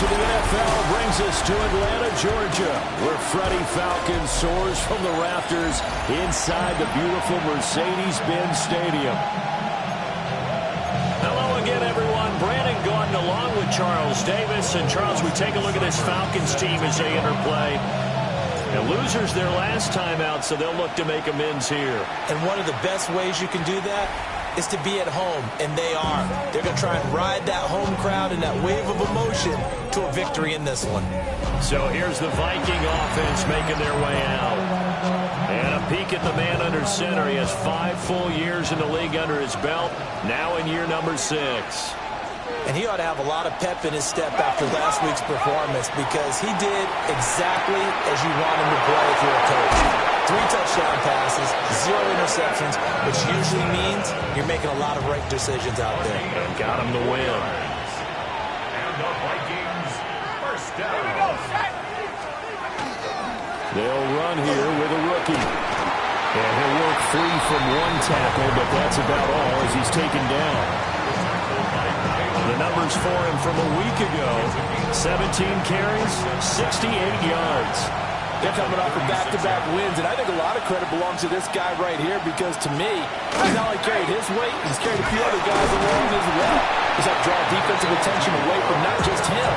of the NFL brings us to Atlanta, Georgia, where Freddie Falcon soars from the rafters inside the beautiful Mercedes-Benz Stadium. Hello again, everyone. Brandon Gaudin along with Charles Davis. And Charles, we take a look at this Falcons team as they interplay. And losers their last time out, so they'll look to make amends here. And one of the best ways you can do that is to be at home, and they are. They're going to try and ride that home crowd and that wave of emotion to a victory in this one. So here's the Viking offense making their way out. And a peek at the man under center. He has 5 full years in the league under his belt, now in year number 6. And he ought to have a lot of pep in his step after last week's performance, because he did exactly as you want him to play if you're a coach. 3 touchdown passes, 0 interceptions, which usually means you're making a lot of right decisions out there. And got him the win. And the Vikings first down. They'll run here with a rookie. And he'll work free from 1 tackle, but that's about all as he's taken down. The numbers for him from a week ago: 17 carries, 68 yards. They're coming off of back-to-back wins, and I think a lot of credit belongs to this guy right here, because to me, he's not only carried his weight, he's carried a few other guys along as well. He's helped draw defensive attention away from not just him,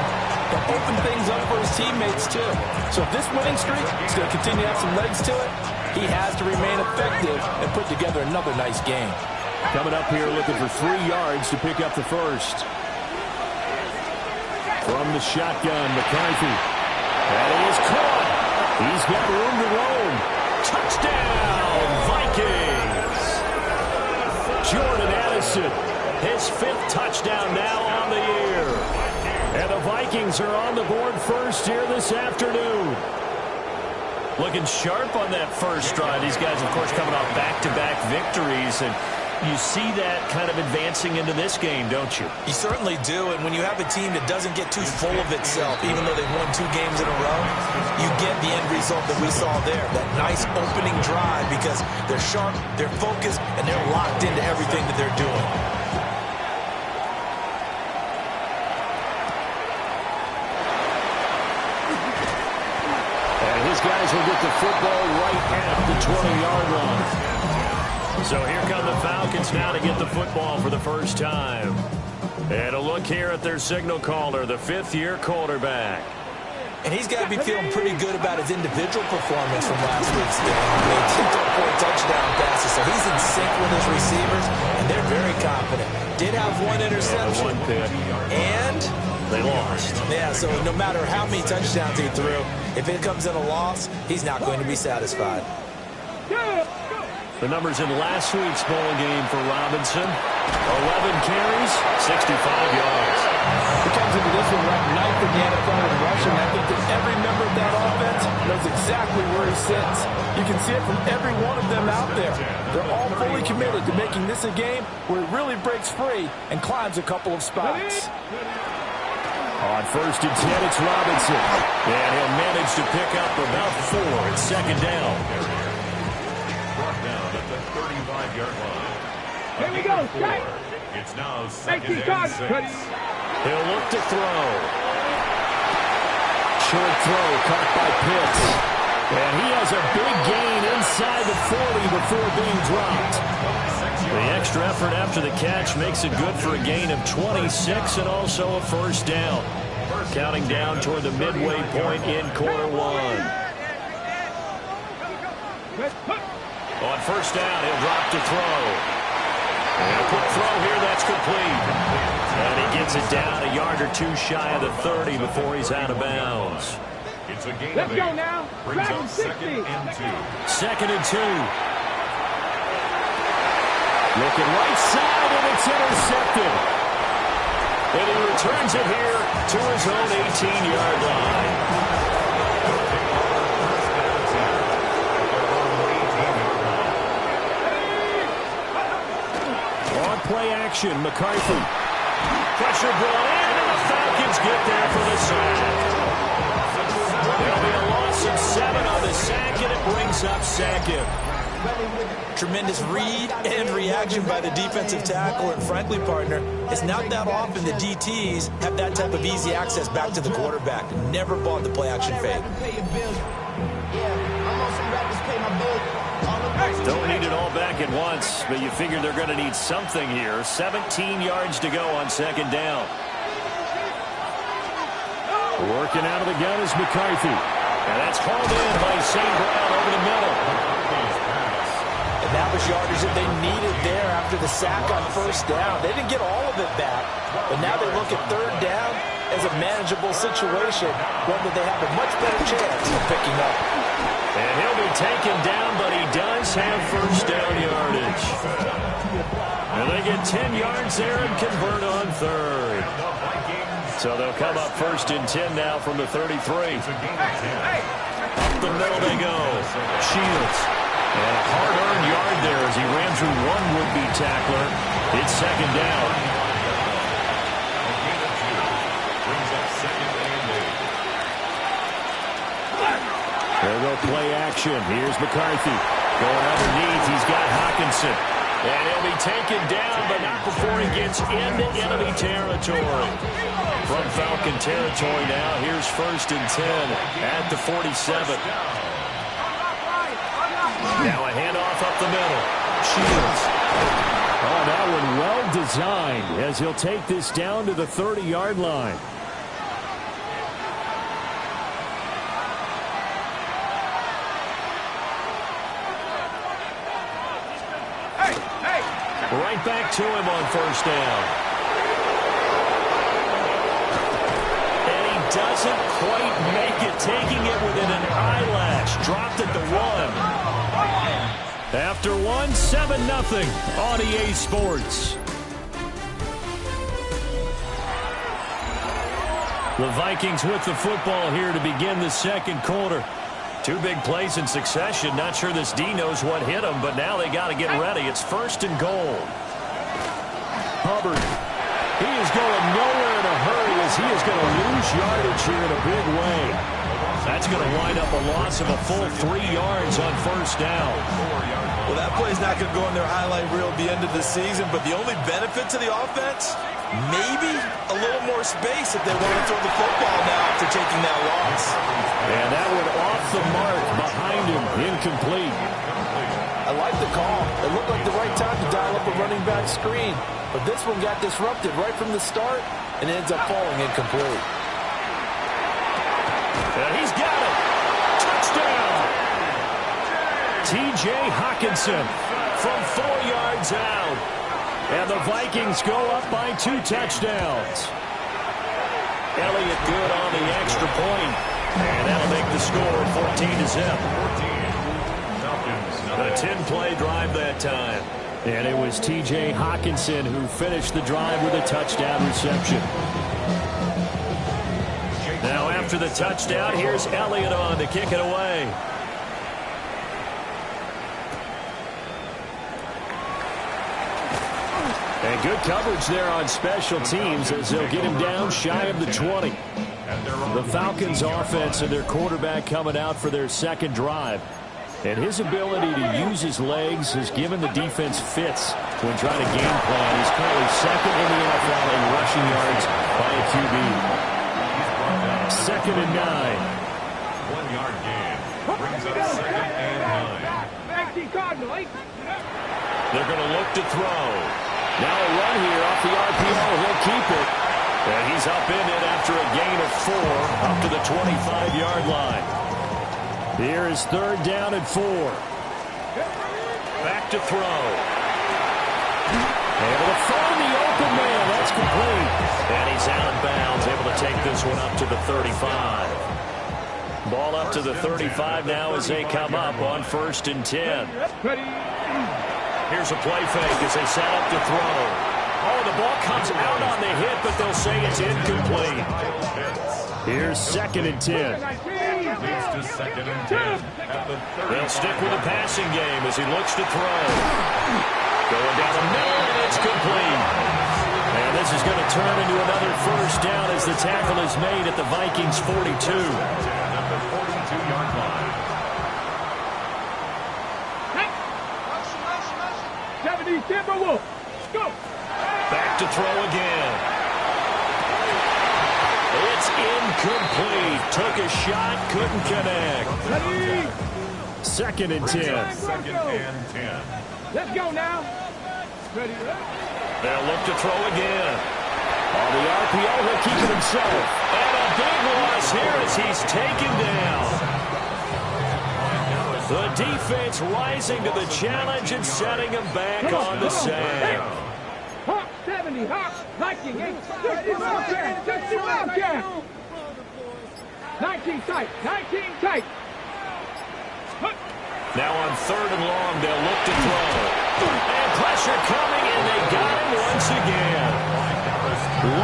but open things up for his teammates too. So if this winning streak is going to continue to have some legs to it, he has to remain effective and put together another nice game. Coming up here looking for 3 yards to pick up the first. From the shotgun, McCarthy. And he is caught. He's got room to roam. Touchdown, Vikings. Jordan Addison, his 5th touchdown now on the year. And the Vikings are on the board first here this afternoon. Looking sharp on that first drive. These guys, of course, coming off back-to-back victories, and you see that kind of advancing into this game, don't you? You certainly do, and when you have a team that doesn't get too full of itself, even though they've won 2 games in a row, you get the end result that we saw there, that nice opening drive, because they're sharp, they're focused, and they're locked into everything that they're doing. And his guys will get the football right at the 20-yard line. So here come the Falcons now to get the football for the first time. And a look here at their signal caller, the 5th-year quarterback. And he's got to be feeling pretty good about his individual performance from last week's game. They tipped up 4 touchdown passes, so he's in sync with his receivers, and they're very confident. Did have 1 interception, and they lost. Yeah, so no matter how many touchdowns he threw, if it comes in a loss, he's not going to be satisfied. The numbers in last week's bowl game for Robinson: 11 carries, 65 yards. He comes into this one ranked 9th in the NFL in rushing. I think that every member of that offense knows exactly where he sits. You can see it from every one of them out there. They're all fully committed to making this a game where he really breaks free and climbs a couple of spots. On 1st and 10, it's Robinson. And he'll manage to pick up about 4 at 2nd down. Down at the 35-yard line. Here we go, strike. It's now 2nd and 6. He'll look to throw. Short throw caught by Pitts. And he has a big gain inside the 40 before being dropped. The extra effort after the catch makes it good for a gain of 26 and also a first down. Counting down toward the midway point in quarter 1. On 1st down, he'll drop to throw. And a quick throw here, that's complete. And he gets it down a yard or 2 shy of the 30 before he's out of bounds. It's a gain Let's of 8. go now. Brings up 60. 2nd and 2. 2nd and 2. Looking right side, and it's intercepted. And he returns it here to his own 18-yard line. Play action, McCarthy. Pressure brought in, and the Falcons get there for the sack. There'll be a loss of 7 on the sack, and it brings up 2nd. Tremendous read and reaction by the defensive tackle. And frankly, partner, it's not that often the DTs have that type of easy access back to the quarterback. Never bought the play-action fake. Don't need it all back at once, but you figure they're going to need something here. 17 yards to go on second down. Working out of the gun is McCarthy. And that's hauled in by St. Brown over the middle. And that was yardage that they needed there after the sack on first down. They didn't get all of it back, but now they look at third down as a manageable situation, one that they have a much better chance of picking up. And he'll be taken down, but he does have first down yardage. And they get 10 yards there and convert on third. So they'll come up first and 10 now from the 33. Up the middle they go. Shields. And a hard-earned yard there as he ran through one would-be tackler. It's second down. There go play action. Here's McCarthy. Going underneath. He's got Hockenson. And he'll be taken down, but not before he gets into enemy territory. From Falcon territory now, here's first and 10 at the 47. Now a handoff up the middle. Shields. Oh, that one well designed as he'll take this down to the 30-yard line. Right back to him on first down. And he doesn't quite make it, taking it within an eyelash. Dropped at the 1. After 1, 7-0 on EA Sports. The Vikings with the football here to begin the second quarter. Two big plays in succession. Not sure this D knows what hit him, but now they got to get ready. It's first and goal. Hubbard. He is going nowhere in a hurry as he is going to lose yardage here in a big way. That's going to wind up a loss of a full 3 yards on first down. Well, that play's not going to go in their highlight reel at the end of the season, but the only benefit to the offense, maybe a little more space if they want to throw the football now after taking that loss. And that one off the mark behind him, incomplete. I like the call. It looked like the right time to dial up a running back screen, but this one got disrupted right from the start and ends up falling incomplete. And he's got it. Touchdown. T.J. Hockenson from 4 yards out. And the Vikings go up by 2 touchdowns. Elliott good on the extra point. And that'll make the score 14-0. A 10-play drive that time. And it was T.J. Hockenson who finished the drive with a touchdown reception. Now after the touchdown, here's Elliott on to kick it away. And good coverage there on special teams as they'll get him down shy of the 20. The Falcons offense and their quarterback coming out for their second drive. And his ability to use his legs has given the defense fits when trying to game plan. He's currently second in the NFL in rushing yards by a QB. Second and 9. 1 yard gain. Brings up second and 9. They're going to look to throw. Now a run here off the RPO. He'll keep it. And he's up in it after a gain of 4 up to the 25-yard line. Here is third down and 4. Back to throw. Able to find the open man. That's complete. And he's out of bounds. Able to take this one up to the 35. Ball up to the 35 now as they come up on first and 10. Here's a play fake as they set up to throw. Oh, the ball comes out on the hit, but they'll say it's incomplete. Here's second and 10. Leads to second and 10 at the 30. They'll stick with the passing game as he looks to throw. Going down the middle, and it's complete. And this is going to turn into another first down as the tackle is made at the Vikings 42. At the 42-yard line. me, Timberwolves. Go. Back to throw again. It's incomplete. Took a shot, couldn't connect. Ready? 2nd and 10. Second and 10. Let's go now. Ready? They'll look to throw again. On the RPO, he'll keep it himself. And a big loss here as he's taken down. The defense rising to the challenge and setting him back on the sack. Hawk 70, Hawk, Viking, 60 Wildcat, 60 Wildcat. 19 tight, 19 tight. Now on 3rd and long, they'll look to throw. And pressure coming, and they got him once again.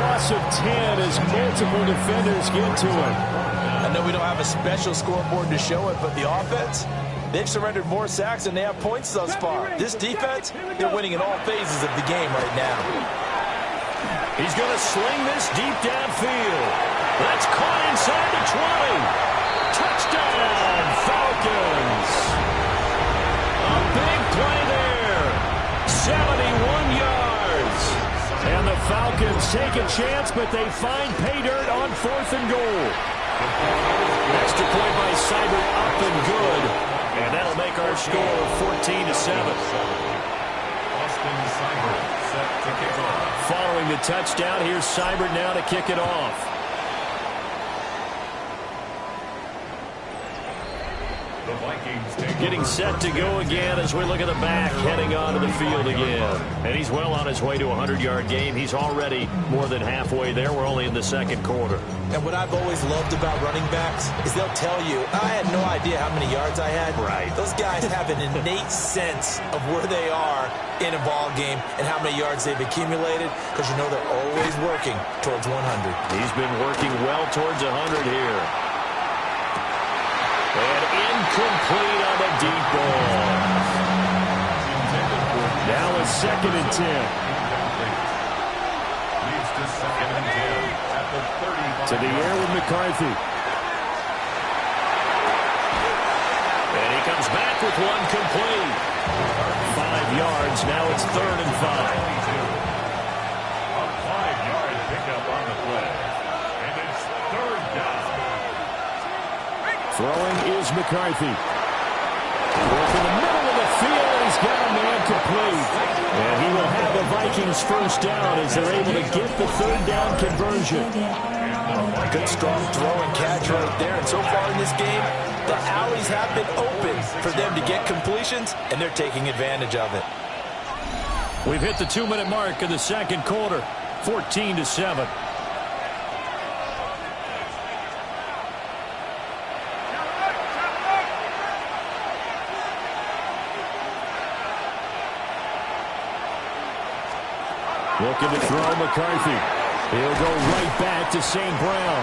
Loss of 10 as multiple defenders get to him. I know we don't have a special scoreboard to show it, but the offense, they've surrendered more sacks than they have points thus far. This defense, they're winning in all phases of the game right now. He's going to sling this deep downfield. That's caught inside the 20. Touchdown, Falcons. A big play there. 71 yards. And the Falcons take a chance, but they find pay dirt on 4th and goal. Extra point by Seibert up and good. And that'll make our score 14-7. Austin Seibert set to kick off. Following the touchdown, here's Seibert now to kick it off. The Vikings take Getting set to go again as we look at the back, heading onto the field again. And he's well on his way to a 100-yard game. He's already more than halfway there. We're only in the 2nd quarter. And what I've always loved about running backs is they'll tell you, I had no idea how many yards I had. Right. Those guys have an innate sense of where they are in a ball game and how many yards they've accumulated, because you know they're always working towards 100. He's been working well towards 100 here. And incomplete on the deep ball. Now it's 2nd and 10. leads to 2nd and 10 at the 35. To the air with McCarthy. And he comes back with one complete. 5 yards. Now it's 3rd and 5. A 5-yard pickup on the play. And it's 3rd down. Throwing is McCarthy. Work in the middle of the field, and he's got a man complete. And he will have the Vikings first down as they're able to get the 3rd down conversion. Good strong throw and catch right there. And so far in this game, the alleys have been open for them to get completions, and they're taking advantage of it. We've hit the 2-minute mark of the 2nd quarter, 14-7. Looking to throw McCarthy. He'll go right back to St. Brown.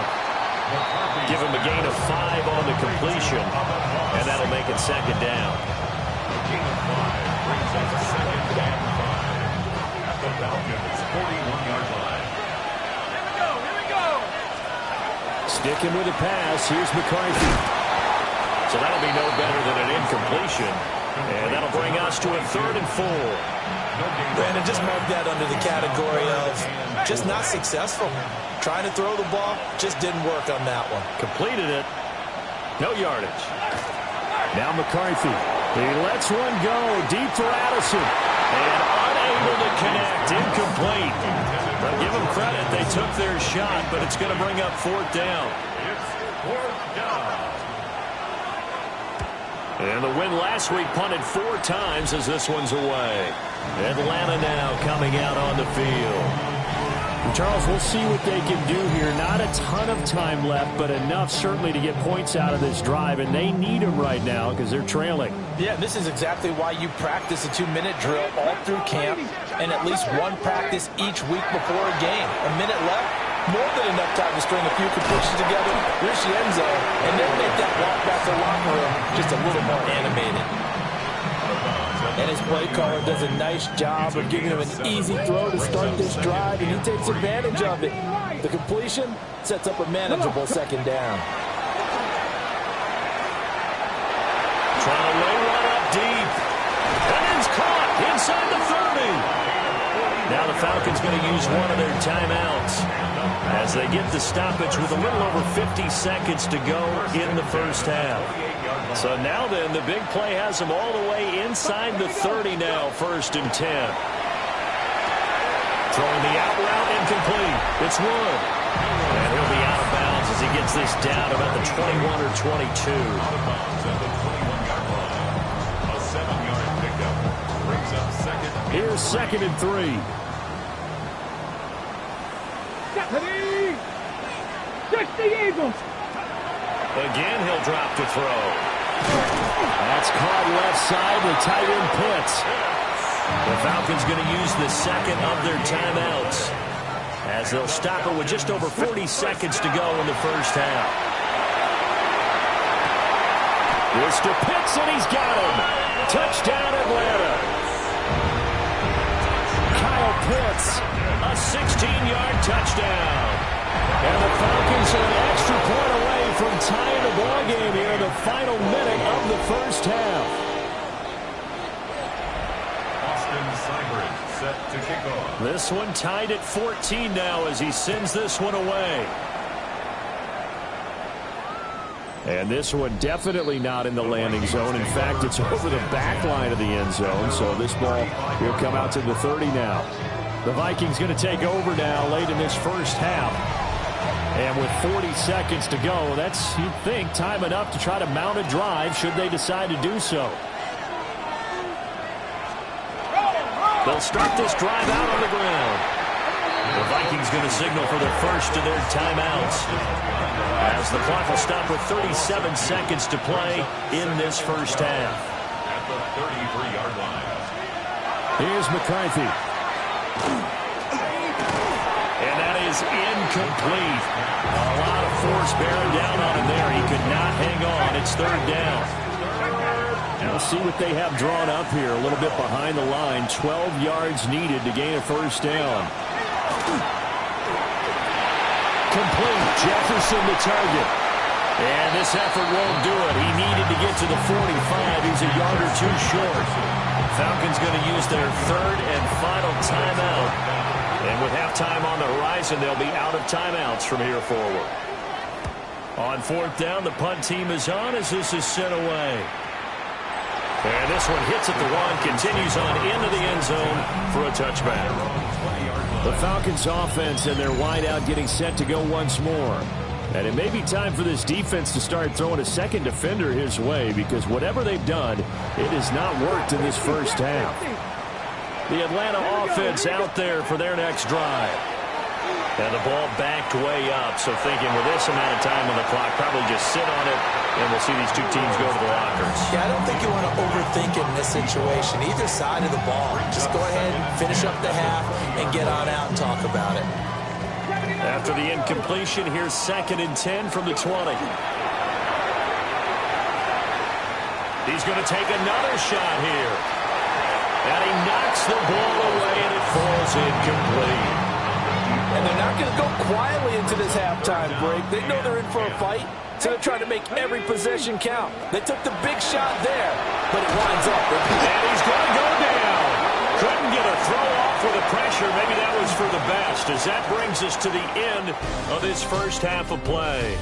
Give him a gain of 5 on the completion, and that'll make it 2nd down. A gain of 5 brings us 2nd and 5 at the Falcons' 41-yard line. Here we go. Sticking with the pass, here's McCarthy. So that'll be no better than an incompletion, and that'll bring us to a 3rd and 4. Brandon, just mark that under the category of just not successful. Trying to throw the ball, just didn't work on that one. Completed it. No yardage. Now McCarthy. He lets one go deep for Addison. And unable to connect. Incomplete. But give them credit. They took their shot, but it's going to bring up 4th down. It's 4th down. And the win last week punted 4 times as this one's away. Atlanta now coming out on the field. Charles, we'll see what they can do here. Not a ton of time left, but enough certainly to get points out of this drive, and they need them right now because they're trailing. Yeah, this is exactly why you practice a 2-minute drill all through camp and at least one practice each week before a game. A minute left, more than enough time to string a few completions together, reach the end zone, and then make that walk back to the locker room just a little more animated. And his play caller does a nice job of giving him an easy throw to start this drive, and he takes advantage of it. The completion sets up a manageable 2nd down. Trying to lay one up deep. And it's caught inside the 30. Now the Falcons going to use one of their timeouts as they get the stoppage with a little over 50 seconds to go in the first half. So now then, the big play has them all the way inside the 30 now, 1st and 10. Throwing the out route, incomplete. It's Wood. And he'll be out of bounds as he gets this down about the 21 or 22. A 7-yard pickup brings up second. Here's 2nd and 3. Ready? Just the Eagles. Again, he'll drop to throw. That's caught left side with tight end Pitts. The Falcons going to use the second of their timeouts as they'll stop it with just over 40 seconds to go in the first half. This to Pitts, and he's got him. Touchdown, Atlanta. Kyle Pitts, a 16-yard touchdown. And the Falcons are an extra point away from tying the ball game here in the final minute of the first half. Austin Seibert set to kick off. This one tied at 14 now as he sends this one away. And this one definitely not in the landing zone. In fact, it's over the back line of the end zone. So this ball will come out to the 30 now. The Vikings going to take over now late in this first half. And with 40 seconds to go, that's, you'd think, time enough to try to mount a drive should they decide to do so. They'll start this drive out on the ground. The Vikings going to signal for the first of their timeouts as the clock will stop with 37 seconds to play in this first half. At the 33-yard line. Here's McCarthy. And that is incomplete. A lot of force bearing down on him there. He could not hang on. It's 3rd down. Now we'll see what they have drawn up here. A little bit behind the line. 12 yards needed to gain a first down. Complete. Jefferson the target. And this effort won't do it. He needed to get to the 45. He's a yard or two short. Falcons going to use their 3rd and final timeout. And with halftime on the horizon, they'll be out of timeouts from here forward. On 4th down, the punt team is on as this is sent away. And this one hits at the 1, continues on into the end zone for a touchback. The Falcons offense and their wideout getting set to go once more. And it may be time for this defense to start throwing a second defender his way because whatever they've done, it has not worked in this first half. The Atlanta offense out there for their next drive. And the ball backed way up, so thinking with this amount of time on the clock, probably just sit on it, and we'll see these two teams go to the lockers. Yeah, I don't think you want to overthink it in this situation. Either side of the ball. Just go ahead and finish up the half and get on out and talk about it. After the incompletion, here's 2nd and 10 from the 20. He's going to take another shot here. And he knocks the ball away, and it falls incomplete. And they're not going to go quietly into this halftime break. They know they're in for a fight, so they're trying to make every possession count. They took the big shot there, but it winds up. And he's going to go down. Couldn't get a throw off with the pressure. Maybe that was for the best, as that brings us to the end of this first half of play.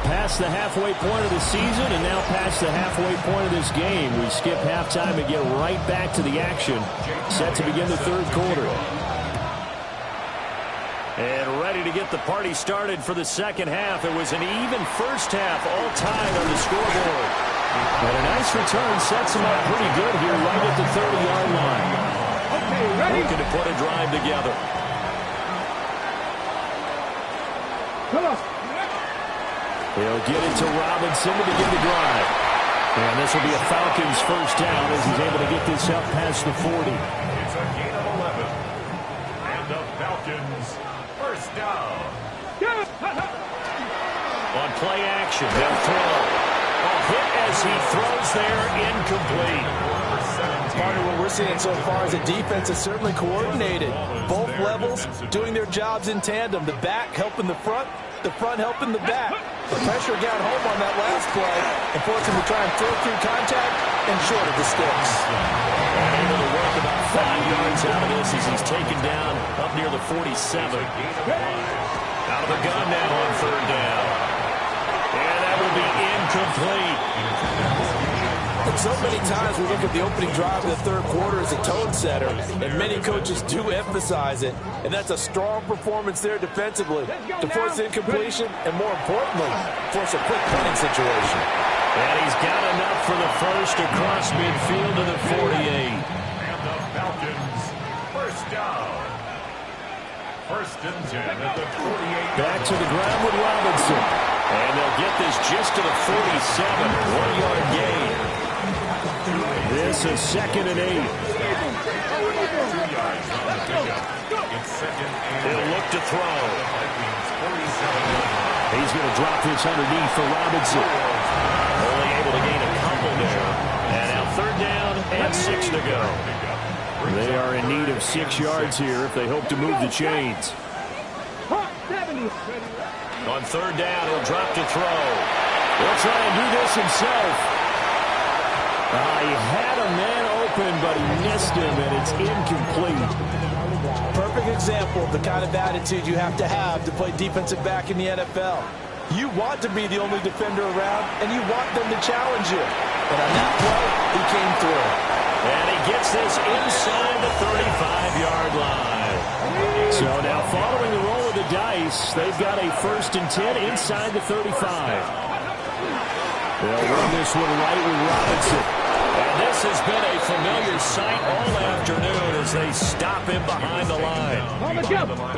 Past the halfway point of the season and now past the halfway point of this game. We skip halftime and get right back to the action. Set to begin the 3rd quarter. And ready to get the party started for the second half. It was an even first half, all tied on the scoreboard. And a nice return sets them up pretty good here right at the 30-yard line. Okay, ready? Looking to put a drive together. Come on. He'll get it to Robinson to begin the drive. And this will be a Falcons first down as he's able to get this up past the 40. It's a gain of 11. And the Falcons first down. On play action, they'll throw. A hit as he throws there, incomplete. Part of what we're seeing so far is the defense is certainly coordinated. Both levels doing their jobs in tandem. The back helping the front helping the back. The pressure got home on that last play and forced him to try and throw through contact and short of the sticks. And able to work about 5 yards out of this as he's taken down up near the 47. Out of the gun now on third down. And that will be incomplete. And so many times we look at the opening drive of the third quarter as a tone setter, and many coaches do emphasize it, and that's a strong performance there defensively to force incompletion and, more importantly, force a quick punting situation. And he's got enough for the first across midfield to the 48. And the Falcons, first down. First and 10 at the 48. Back to the ground with Robinson. And they'll get this just to the 47. 1-yard gain. This is 2nd and 8. 2 yards on the pickup. It's 2nd and 8. He'll look to throw. He's going to drop this underneath for Robinson. Only able to gain a couple there. And now 3rd down and 6 to go. They are in need of 6 yards here if they hope to move the chains. On 3rd down, he'll drop to throw. He'll try and do this himself. He had a man open, but he missed him, and it's incomplete. Perfect example of the kind of attitude you have to play defensive back in the NFL. You want to be the only defender around, and you want them to challenge you. And on that play, he came through. And he gets this inside the 35-yard line. So now following the roll of the dice, they've got a 1st and 10 inside the 35. They'll run this one right with Robinson. And this has been a familiar sight all afternoon as they stop him behind the line.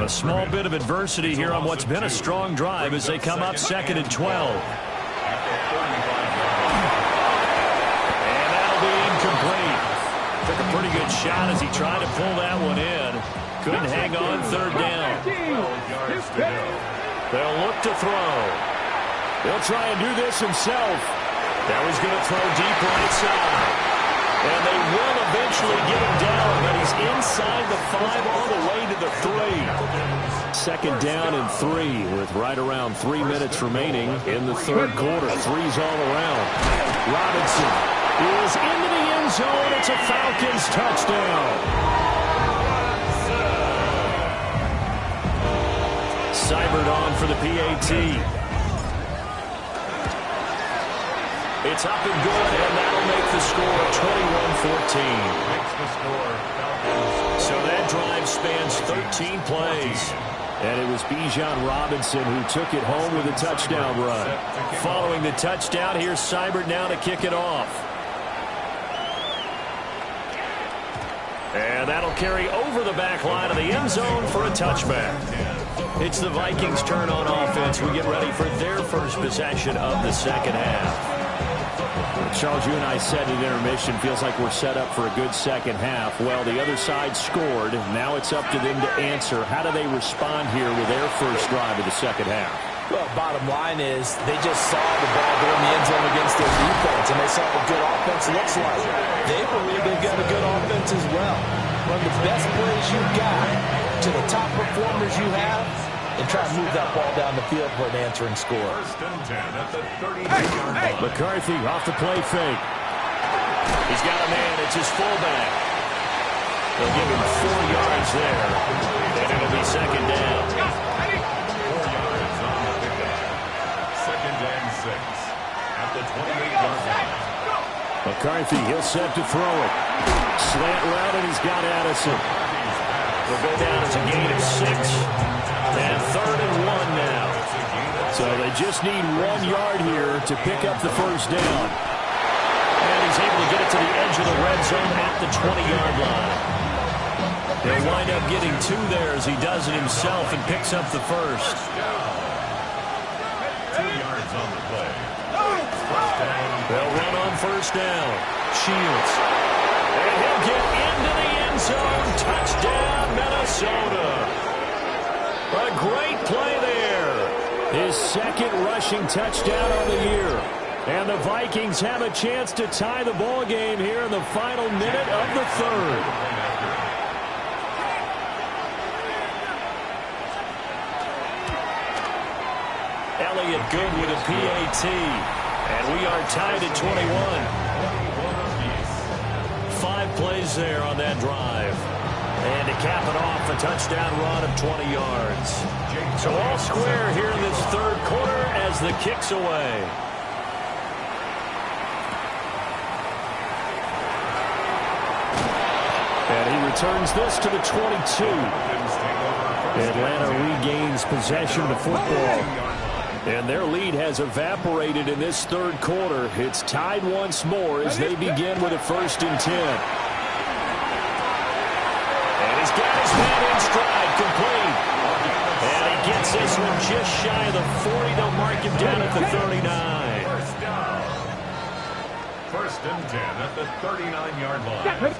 A small bit of adversity here on what's been a strong drive as they come up 2nd and 12. And that'll be incomplete. Took a pretty good shot as he tried to pull that one in. Couldn't hang on 3rd down. They'll look to throw. He'll try and do this himself. Now he's going to throw deep right side. And they will eventually get him down, but he's inside the 5 all the way to the 3. 2nd down and 3 with right around 3 minutes remaining in the 3rd quarter. 3's all around. Robinson is into the end zone. It's a Falcons touchdown. Seibert on for the PAT. It's up and good, and that'll make the score 21-14. Makes the score Falcons. So that drive spans 13 plays. And it was Bijan Robinson who took it home with a touchdown run. Following the touchdown, here's Seibert now to kick it off. And that'll carry over the back line of the end zone for a touchback. It's the Vikings' turn on offense. We get ready for their first possession of the 2nd half. Charles, you and I said at intermission, feels like we're set up for a good 2nd half. Well, the other side scored. Now it's up to them to answer. How do they respond here with their first drive of the 2nd half? Well, bottom line is they just saw the ball go in the end zone against their defense, and they saw what good offense looks like. They believe they've got a good offense as well. Run the best plays you've got to the top performers you have, and try to move that ball down the field for an answering score. 1st and 10 at the 38-yard line. McCarthy off the play fake. He's got a man. It's his fullback. They'll give him 4 yards there, and it'll be 2nd down. 4 yards on the pickup. 2nd and 6 at the 28-yard line. McCarthy, he'll set to throw it. Slant route, and he's got Addison. Will go down as a gain of 6. And 3rd and 1 now. So they just need 1 yard here to pick up the first down. And he's able to get it to the edge of the red zone at the 20-yard line. He'll wind up getting 2 there as he does it himself and picks up the first. 2 yards on the play. They'll run on 1st down. Shields. And he'll get into the end zone. Touchdown, Minnesota. A great play there. His 2nd rushing touchdown of the year. And the Vikings have a chance to tie the ball game here in the final minute of the 3rd. lay it good with a PAT. And we are tied at 21. 5 plays there on that drive. And to cap it off, a touchdown run of 20 yards. So all square here in this third quarter as the kick's away. And he returns this to the 22. Atlanta regains possession of the football. And their lead has evaporated in this third quarter. It's tied once more as they begin with a 1st and 10. And he's got his man in stride, complete. And he gets this one just shy of the 40. They'll mark him down at the 39. First and 10 at the 39-yard line.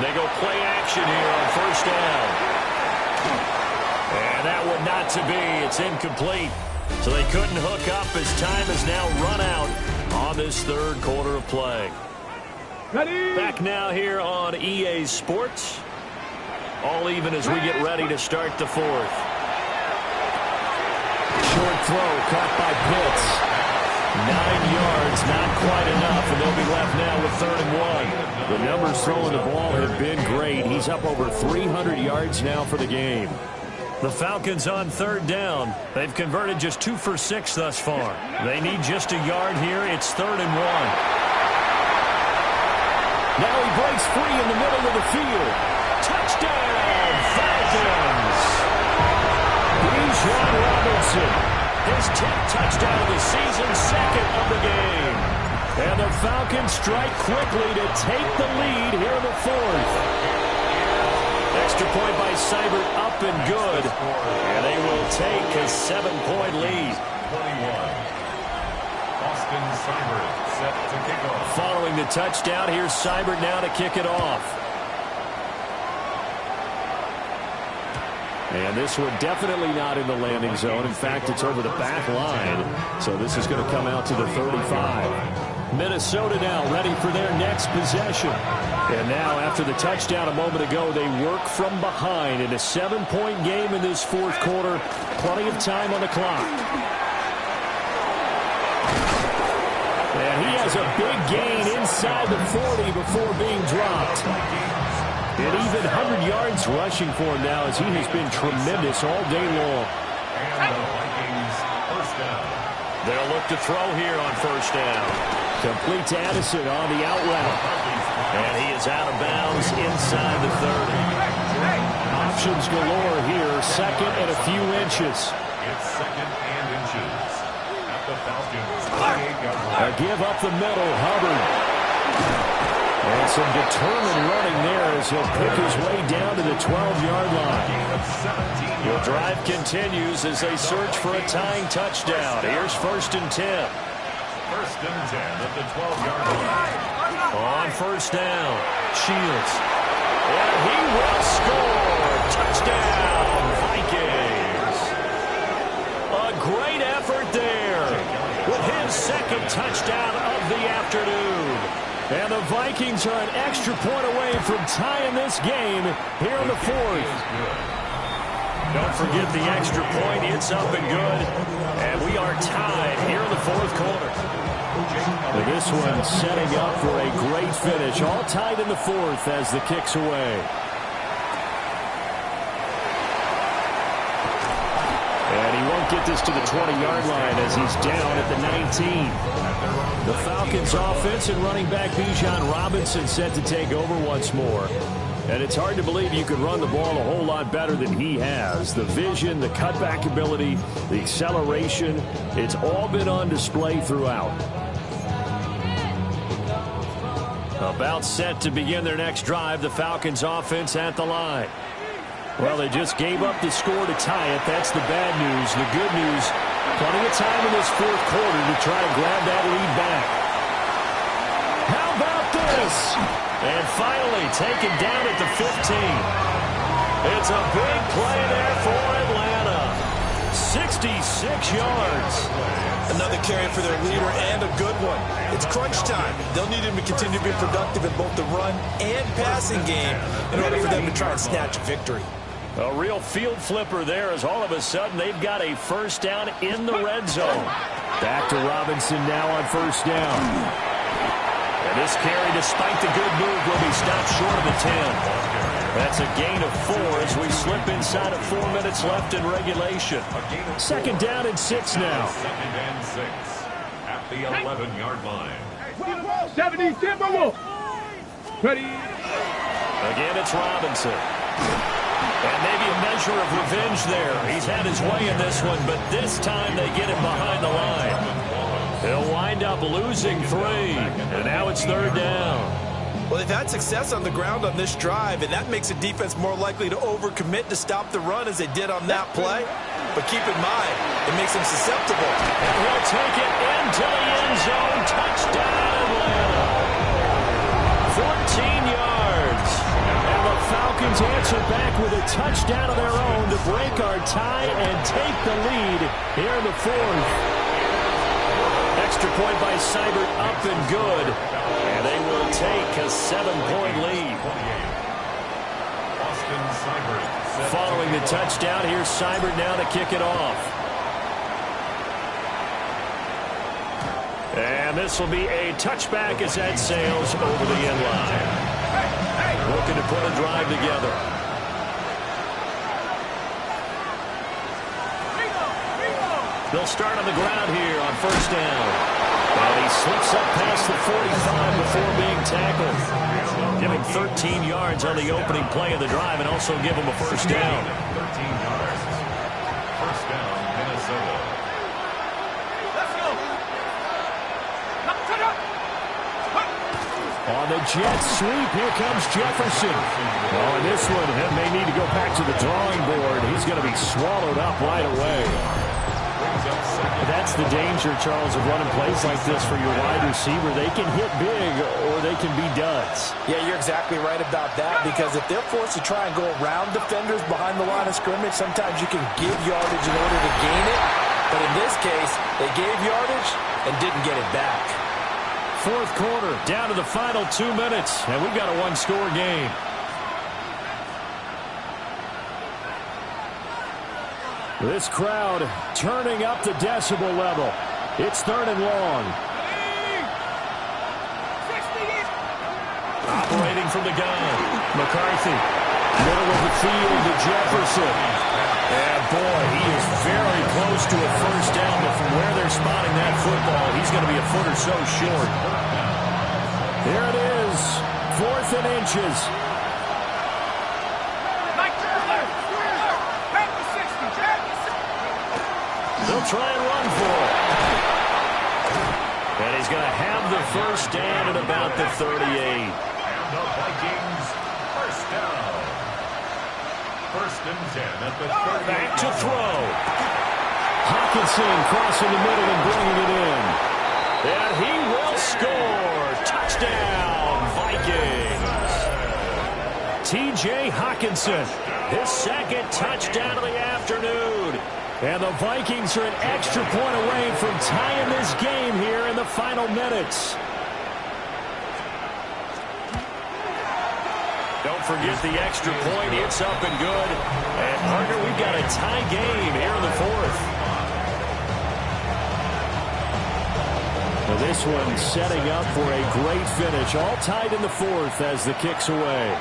They go play action here on 1st down. And that one not to be. It's incomplete. So they couldn't hook up as time has now run out on this third quarter of play. Ready? Back now here on EA Sports. All even as we get ready to start the 4th. Short throw caught by Pitts. 9 yards, not quite enough, and they'll be left now with 3rd and 1. The numbers throwing the ball have been great. He's up over 300 yards now for the game. The Falcons on 3rd down. They've converted just 2 for 6 thus far. They need just a yard here. It's 3rd and 1. Now he breaks free in the middle of the field. Touchdown, Falcons! Bijan Robinson. His 10th touchdown of the season, 2nd of the game. And the Falcons strike quickly to take the lead here in the 4th. Extra point by Seibert up and good. And they will take a 7-point lead. 21. Austin Seibert set to kick off. Following the touchdown, here's Seibert now to kick it off. And this one definitely not in the landing zone. In fact, it's over the back line. So this is going to come out to the 35. Minnesota now ready for their next possession. And now after the touchdown a moment ago, they work from behind in a 7-point game in this 4th quarter. Plenty of time on the clock. And he has a big gain inside the 40 before being dropped. And even 100 yards rushing for him now as he has been tremendous all day long. And the Vikings 1st down. They'll look to throw here on 1st down. Complete to Addison on the out route. And he is out of bounds inside the 30. Options galore here. 2nd and a few inches. It's 2nd and inches. At the Falcons 28-yard line. A give up the middle, Hubbard. And some determined running there as he'll pick his way down to the 12-yard line. The drive continues as they search for a tying touchdown. Here's 1st and 10. 1st and 10 at the 12-yard line. On 1st down, Shields. And he will score. Touchdown, Vikings. A great effort there with his 2nd touchdown of the afternoon. And the Vikings are an extra point away from tying this game here in the 4th. Don't forget the extra point. It's up and good. And we are tied here in the 4th quarter. And this one setting up for a great finish. All tied in the 4th as the kick's away. And he won't get this to the 20-yard line as he's down at the 19. The Falcons offense and running back Bijan Robinson set to take over once more. And it's hard to believe you could run the ball a whole lot better than he has. The vision, the cutback ability, the acceleration, it's all been on display throughout. About set to begin their next drive, the Falcons offense at the line. Well, they just gave up the score to tie it. That's the bad news. The good news, plenty of time in this 4th quarter to try to grab that lead back. How about this? And finally taken down at the 15. It's a big play there for Atlanta. 66 yards. Another carry for their leader and a good one. It's crunch time. They'll need him to continue to be productive in both the run and passing game in order for them to try and snatch a victory. A real field flipper there as all of a sudden they've got a first down in the red zone. Back to Robinson now on first down. And this carry, despite the good move, will be stopped short of the 10. That's a gain of 4 as we slip inside of 4 minutes left in regulation. Second down and 6 now. Second and 6 at the 11-yard line. 70 Timberwolves. Ready. Again, it's Robinson. And maybe a measure of revenge there. He's had his way in this one, but this time they get him behind the line. He'll wind up losing 3, and now it's third down. Well, they've had success on the ground on this drive, and that makes a defense more likely to overcommit to stop the run as they did on that play. But keep in mind, it makes them susceptible. And he'll take it into the end zone. Touchdown, Atlanta. 14 yards. And the Falcons answer back with a touchdown of their own to break our tie and take the lead here in the fourth. Extra point by Seibert, up and good. And they will take a 7-point lead. Following the touchdown, here's Seibert now to kick it off. And this will be a touchback as that sails over the end line. Looking to put a drive together. They'll start on the ground here on first down. And he slips up past the 45 before being tackled. Give him 13 yards on the opening play of the drive and also give him a first down. 13 yards. First down, Minnesota. Let's go. On the jet sweep, here comes Jefferson. Oh, and this one may need to go back to the drawing board. He's going to be swallowed up right away. That's the danger, Charles, of running plays like this for your wide receiver. They can hit big or they can be duds. Yeah, you're exactly right about that, because if they're forced to try and go around defenders behind the line of scrimmage, sometimes you can give yardage in order to gain it. But in this case, they gave yardage and didn't get it back. Fourth quarter, down to the final 2 minutes, and we've got a one-score game. This crowd turning up the decibel level. It's third and long. Operating from the gun. McCarthy. Middle of the field to Jefferson. And boy, he is very close to a first down, but from where they're spotting that football, he's going to be a foot or so short. There it is. 4th and inches. They'll try and run for it. And he's going to have the first down at about the 38. And the Vikings, first down. First and 10 at the 38. Back to throw. Hawkinson crossing the middle and bringing it in. And he will score. Touchdown, Vikings. T.J. Hawkinson, his second touchdown of the afternoon. And the Vikings are an extra point away from tying this game here in the final minutes. Don't forget the extra point. It's up and good. And, partner, we've got a tie game here in the fourth. Well, this one setting up for a great finish. All tied in the fourth as the kick's away.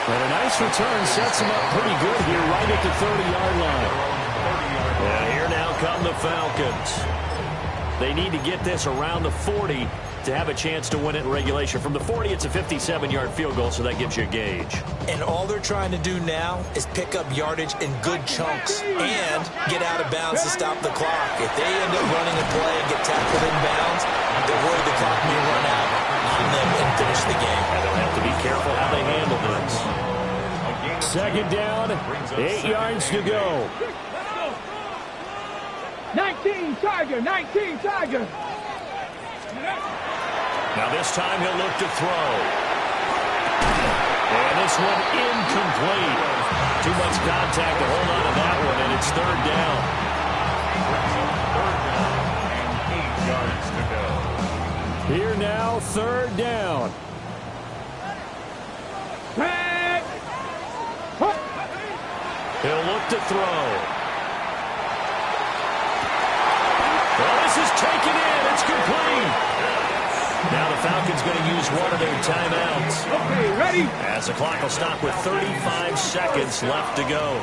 And a nice return sets them up pretty good here right at the 30-yard line. And here now come the Falcons. They need to get this around the 40 to have a chance to win it in regulation. From the 40, it's a 57-yard field goal, so that gives you a gauge. And all they're trying to do now is pick up yardage in good chunks and get out of bounds to stop the clock. If they end up running a play and get tackled in bounds, they're worried the clock may run out on them and finish the game. And they'll have to be careful how they handle this. Second down, 8 yards to go. 19 Tiger, 19 Tiger. Now this time he'll look to throw. And this one incomplete. Too much contact to hold on to that one, and it's third down. And 8 yards to go. Here now, third down. to throw. Well, this is taken in. It's complete. Now the Falcons going to use one of their timeouts. Okay, ready? As the clock will stop with 35 seconds left to go.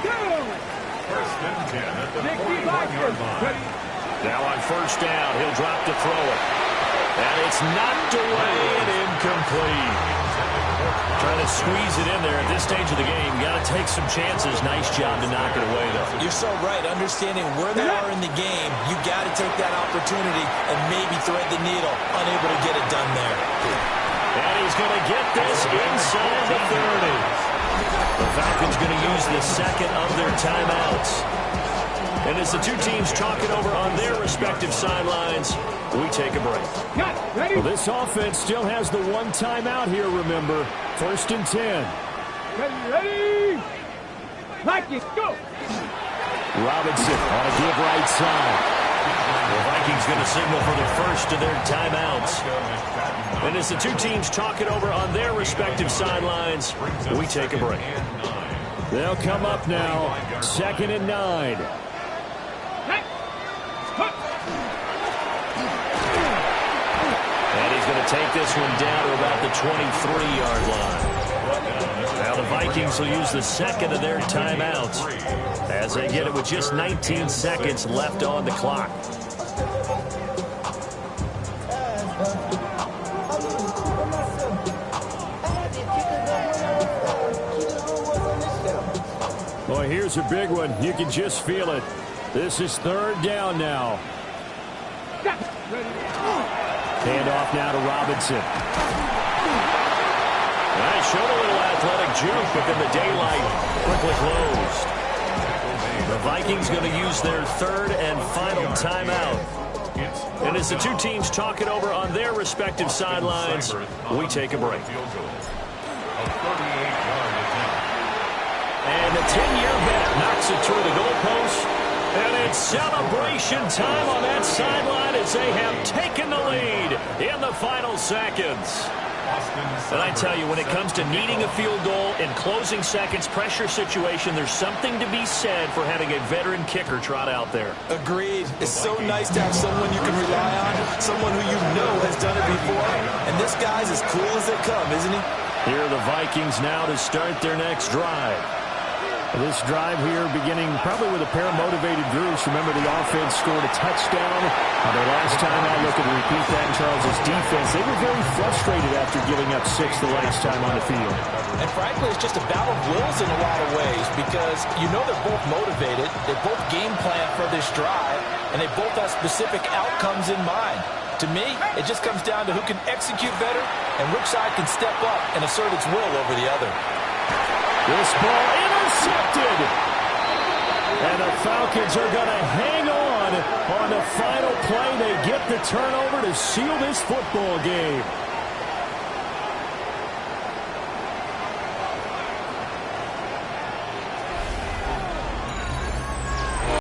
First and 10 at the 41-yard line. Now on first down, he'll drop to throw it. And it's knocked away and incomplete. Trying to squeeze it in there at this stage of the game. Got to take some chances. Nice job to knock it away, though. You're so right. Understanding where they are in the game, you got to take that opportunity and maybe thread the needle. Unable to get it done there. And he's going to get this inside the 30. The Falcons going to use the second of their timeouts. And as the two teams talk it over on their respective sidelines, we take a break. Ready? Well, this offense still has the one timeout here, remember. First and 10. Ready? Vikings, go! Robinson on a give right side. The Vikings going to signal for the first of their timeouts. And as the two teams talk it over on their respective sidelines, we take a break. They'll come up now, 2nd and 9. And he's going to take this one down to about the 23-yard line. Now the Vikings will use the second of their timeouts as they get it with just 19 seconds left on the clock. Boy, here's a big one. You can just feel it. This is 3rd down now. Hand off now to Robinson. Well, showed a little athletic juke, but then the daylight quickly closed. The Vikings going to use their 3rd and final timeout. And as the two teams talk it over on their respective sidelines, we take a break. And the 10-year vet knocks it through the goalpost. And it's celebration time on that sideline as they have taken the lead in the final seconds. And I tell you, when it comes to needing a field goal in closing seconds, pressure situation, there's something to be said for having a veteran kicker trot out there. Agreed. It's so nice to have someone you can rely on, someone who you know has done it before. And this guy's as cool as they come, isn't he? Here are the Vikings now to start their next drive. This drive here beginning probably with a pair of motivated groups. Remember, the offense scored a touchdown. The last time I look at repeat that, Charles' defense, they were very frustrated after giving up 6 the last time on the field. And frankly, it's just a battle of wills in a lot of ways because you know they're both motivated. They both game plan for this drive, and they both have specific outcomes in mind. To me, it just comes down to who can execute better and which side can step up and assert its will over the other. This ball intercepted. And the Falcons are going to hang on the final play. They get the turnover to seal this football game.